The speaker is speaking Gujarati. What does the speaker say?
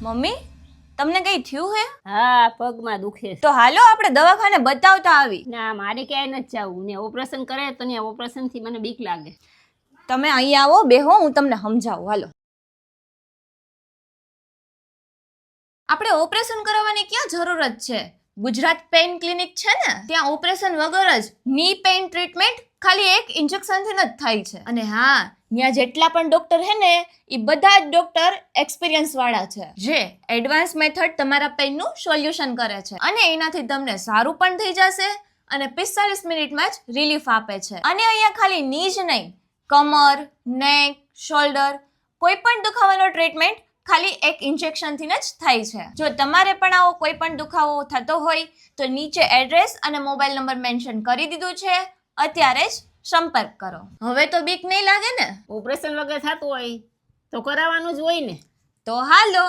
મમ્મી તમને કઈ થયું હે? હા, પગમાં દુખે છે. તો હાલો આપણે દવાખાને બતાવતા આવી. ના, મારે ક્યાંય નથી જવું. ને ઓપરેશન કરે તો ને ઓપરેશન થી મને બીક લાગે. તમે અહીંયા આવો, બેહો, હું તમને સમજાવું. હાલો, આપણે ઓપરેશન કરાવવાની ક્યાં જરૂરત છે? ગુજરાત પેઇન ક્લિનિક છે ને, ત્યાં ઓપરેશન વગર જ ની પેઇન ટ્રીટમેન્ટ ખાલી એક ઇન્જેક્શન થી જ થાય છે. અને હા, ત્યાં જેટલા પણ ડોક્ટર હે ને એ બધા જ ડોક્ટર એક્સપિરિયન્સ વાળા છે, જે એડવાન્સ મેથડ તમારા પેઇન નું સોલ્યુશન કરે છે. અને એનાથી તમને સારું પણ થઈ જશે અને 45 મિનિટમાં જ રિલીફ આપે છે. અને અહીંયા ખાલી ની જ નહીં, કમર, નેક, શોલ્ડર, કોઈ પણ દુખાવાનો ટ્રીટમેન્ટ ખાલી એક ઇન્જેક્શન થી જ થાય છે. જો તમારે પણ આવો કોઈ પણ દુખાવો થતો હોય તો નીચે એડ્રેસ અને મોબાઈલ નંબર મેન્શન કરી દીધું છે, અત્યારે જ સંપર્ક કરો. હવે તો બીક નહીં લાગે ને? ઓપરેશન વગર થતું હોય તો કરાવવાનું જ હોય ને. તો હાલો.